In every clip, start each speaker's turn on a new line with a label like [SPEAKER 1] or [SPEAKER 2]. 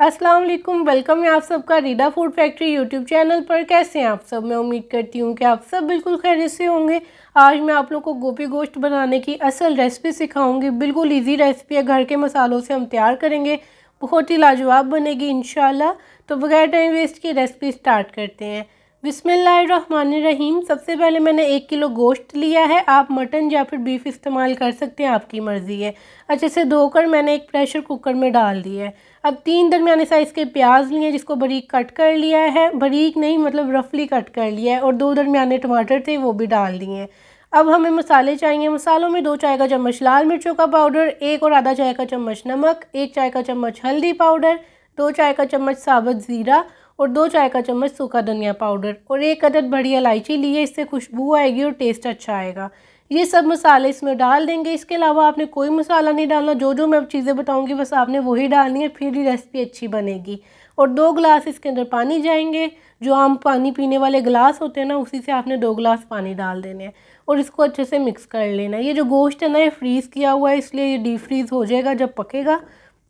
[SPEAKER 1] अस्सलाम वालेकुम, वेलकम है आप सबका रीडा फूड फैक्ट्री यूट्यूब चैनल पर। कैसे हैं आप सब? मैं उम्मीद करती हूँ कि आप सब बिल्कुल खैरियत से होंगे। आज मैं आप लोगों को गोभी गोश्त बनाने की असल रेसिपी सिखाऊंगी। बिल्कुल इजी रेसिपी है, घर के मसालों से हम तैयार करेंगे, बहुत ही लाजवाब बनेगी इंशाल्लाह। तो बगैर टाइम वेस्ट की रेसिपी स्टार्ट करते हैं। बिस्मिल्लाहिर्रहमानिर्रहीम। सबसे पहले मैंने 1 किलो गोश्त लिया है। आप मटन या फिर बीफ इस्तेमाल कर सकते हैं, आपकी मर्ज़ी है। अच्छे से धोकर मैंने एक प्रेशर कुकर में डाल दिया है। अब 3 दरमियाने साइज़ के प्याज लिए, जिसको बारीक कट कर लिया है, बारीक नहीं मतलब रफली कट कर लिया है, और 2 दरमियाने टमाटर थे वो भी डाल दिए हैं। अब हमें मसाले चाहिए। मसालों में 2 चाय का चम्मच लाल मिर्चों का पाउडर, 1 और आधा चाय का चम्मच नमक, 1 चाय का चम्मच हल्दी पाउडर, 2 चाय का चम्मच साबुत ज़ीरा और 2 चाय का चम्मच सूखा धनिया पाउडर और 1 अदद बड़ी इलायची ली है। इससे खुशबू आएगी और टेस्ट अच्छा आएगा। ये सब मसाले इसमें डाल देंगे। इसके अलावा आपने कोई मसाला नहीं डालना। जो मैं अब चीज़ें बताऊंगी बस आपने वही डालनी है, फिर ही रेसिपी अच्छी बनेगी। और 2 गिलास इसके अंदर पानी जाएंगे। जो आम पानी पीने वाले गिलास होते हैं ना, उसी से आपने 2 गिलास पानी डाल देने हैं और इसको अच्छे से मिक्स कर लेना है। ये जो गोश्त है ना, ये फ्रीज़ किया हुआ है, इसलिए ये डीप फ्रीज़ हो जाएगा जब पकेगा।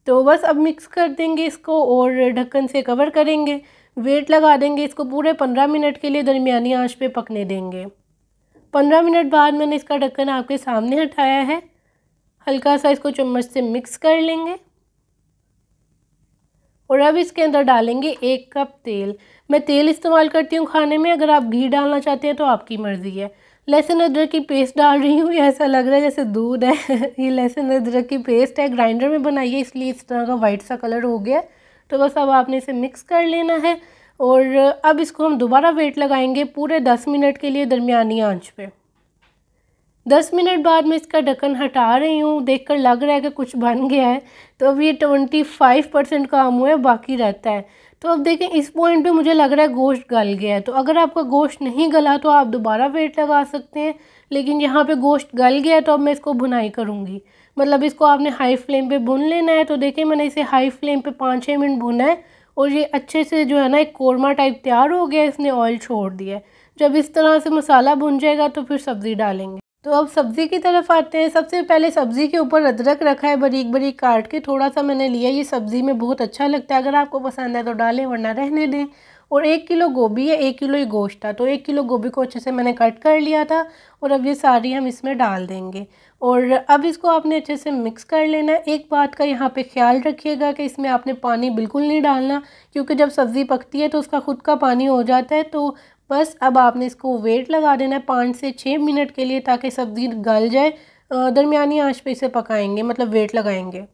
[SPEAKER 1] तो बस अब मिक्स कर देंगे इसको और ढक्कन से कवर करेंगे। वेट लगा देंगे। इसको पूरे 15 मिनट के लिए दरमियानी आंच पे पकने देंगे। 15 मिनट बाद मैंने इसका ढक्कन आपके सामने हटाया है। हल्का सा इसको चम्मच से मिक्स कर लेंगे और अब इसके अंदर डालेंगे 1 कप तेल। मैं तेल इस्तेमाल करती हूँ खाने में, अगर आप घी डालना चाहते हैं तो आपकी मर्ज़ी है। लहसुन अदरक की पेस्ट डाल रही हूँ। ये ऐसा लग रहा है जैसे दूध है ये लहसुन अदरक की पेस्ट है, ग्राइंडर में बनाई है, इसलिए इस तरह का वाइट सा कलर हो गया। तो बस अब आपने इसे मिक्स कर लेना है और अब इसको हम दोबारा वेट लगाएंगे पूरे 10 मिनट के लिए दरमियानी आंच पे। 10 मिनट बाद मैं इसका ढक्कन हटा रही हूँ। देखकर लग रहा है कि कुछ बन गया है। तो अब ये 25% काम हुआ है, बाकी रहता है। तो अब देखें, इस पॉइंट पे मुझे लग रहा है गोश्त गल गया है। तो अगर आपका गोश्त नहीं गला तो आप दोबारा वेट लगा सकते हैं, लेकिन यहाँ पे गोश्त गल गया है तो अब मैं इसको भुनाई करूँगी। मतलब इसको आपने हाई फ्लेम पे भून लेना है। तो देखें, मैंने इसे हाई फ्लेम पे 5-6 मिनट भुना है और ये अच्छे से जो है ना एक कोरमा टाइप तैयार हो गया है। इसने ऑयल छोड़ दिया है। जब इस तरह से मसाला भुन जाएगा तो फिर सब्ज़ी डालेंगे। तो अब सब्ज़ी की तरफ आते हैं। सबसे पहले सब्ज़ी के ऊपर अदरक रखा है बारीक बारीक काट के, थोड़ा सा मैंने लिया। ये सब्ज़ी में बहुत अच्छा लगता है, अगर आपको पसंद है तो डालें वरना रहने दें। और 1 किलो गोभी है, 1 किलो ही गोश्त था, तो 1 किलो गोभी को अच्छे से मैंने कट कर लिया था और अब ये सारी हम इसमें डाल देंगे और अब इसको आपने अच्छे से मिक्स कर लेना है। एक बात का यहाँ पे ख्याल रखिएगा कि इसमें आपने पानी बिल्कुल नहीं डालना, क्योंकि जब सब्ज़ी पकती है तो उसका खुद का पानी हो जाता है। तो बस अब आपने इसको वेट लगा देना है 5 से 6 मिनट के लिए, ताकि सब्ज़ी गल जाए। दरमियानी आंच पे इसे पकाएंगे, मतलब वेट लगाएंगे।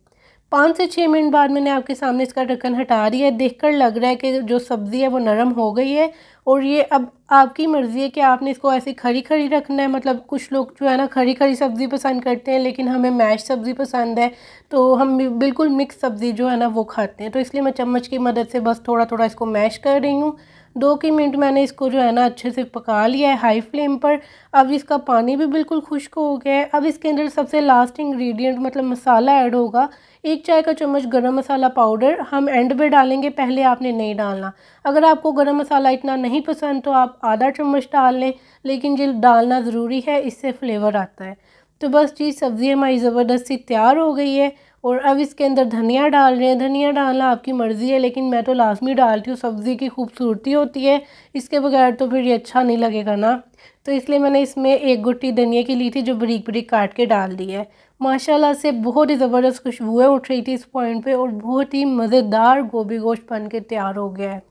[SPEAKER 1] 5 से 6 मिनट बाद मैंने आपके सामने इसका ढक्कन हटा दिया है। देखकर लग रहा है कि जो सब्ज़ी है वो नरम हो गई है। और ये अब आपकी मर्ज़ी है कि आपने इसको ऐसी खरी खरी रखना है। मतलब कुछ लोग जो है ना खरी खरी सब्ज़ी पसंद करते हैं, लेकिन हमें मैश सब्ज़ी पसंद है, तो हम बिल्कुल मिक्स सब्ज़ी जो है ना वो खाते हैं। तो इसलिए मैं चम्मच की मदद से बस थोड़ा थोड़ा इसको मैश कर रही हूँ। 2 की मिनट मैंने इसको जो है ना अच्छे से पका लिया है हाई फ्लेम पर। अब इसका पानी भी बिल्कुल खुश्क हो गया है। अब इसके अंदर सबसे लास्ट इंग्रेडिएंट मतलब मसाला ऐड होगा। 1 चाय का चम्मच गरम मसाला पाउडर हम एंड पे डालेंगे, पहले आपने नहीं डालना। अगर आपको गरम मसाला इतना नहीं पसंद तो आप आधा चम्मच डाल लें, लेकिन ये डालना ज़रूरी है, इससे फ्लेवर आता है। तो बस जी, सब्ज़ी हमारी ज़बरदस्त सी तैयार हो गई है और अब इसके अंदर धनिया डाल रहे हैं। धनिया डालना आपकी मर्ज़ी है, लेकिन मैं तो लाजमी डालती हूँ, सब्ज़ी की खूबसूरती होती है, इसके बगैर तो फिर ये अच्छा नहीं लगेगा ना। तो इसलिए मैंने इसमें 1 गुट्टी धनिया की ली थी, जो बारीक बारीक काट के डाल दी है। माशाल्लाह से बहुत ही ज़बरदस्त खुशबू है उठ रही थी इस पॉइंट पे और बहुत ही मज़ेदार गोभी गोश्त बन के तैयार हो गया है।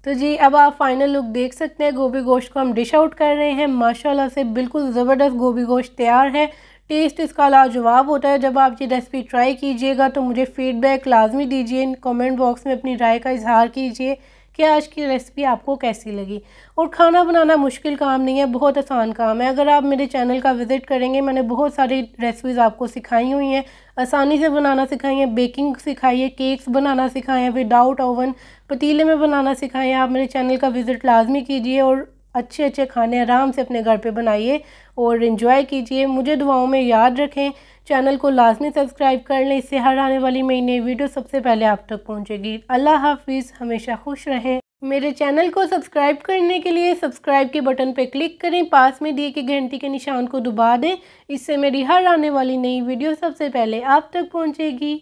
[SPEAKER 1] तो जी, अब आप फाइनल लुक देख सकते हैं। गोभी गोश्त को हम डिश आउट कर रहे हैं। माशाल्लाह से बिल्कुल ज़बरदस्त गोभी गोश्त तैयार है। टेस्ट इसका लाजवाब होता है। जब आप ये रेसिपी ट्राई कीजिएगा तो मुझे फ़ीडबैक लाजमी दीजिए, कमेंट बॉक्स में अपनी राय का इजहार कीजिए कि आज की रेसिपी आपको कैसी लगी। और खाना बनाना मुश्किल काम नहीं है, बहुत आसान काम है। अगर आप मेरे चैनल का विज़िट करेंगे, मैंने बहुत सारी रेसिपीज़ आपको सिखाई हुई हैं, आसानी से बनाना सिखाई है, बेकिंग सिखाई है, केक्स बनाना सिखाए हैं विदाउट ओवन, पतीले में बनाना सिखाए हैं। आप मेरे चैनल का विज़िट लाजमी कीजिए और अच्छे अच्छे खाने आराम से अपने घर पे बनाइए और इन्जॉय कीजिए। मुझे दुआओं में याद रखें। चैनल को लाजमी सब्सक्राइब कर लें, इससे हर आने वाली मेरी नई वीडियो सबसे पहले आप तक पहुंचेगी। अल्लाह हाफिज़, हमेशा खुश रहें। मेरे चैनल को सब्सक्राइब करने के लिए सब्सक्राइब के बटन पर क्लिक करें, पास में दिए कि घंटी के निशान को दबा दें, इससे मेरी हर आने वाली नई वीडियो सबसे पहले आप तक पहुँचेगी।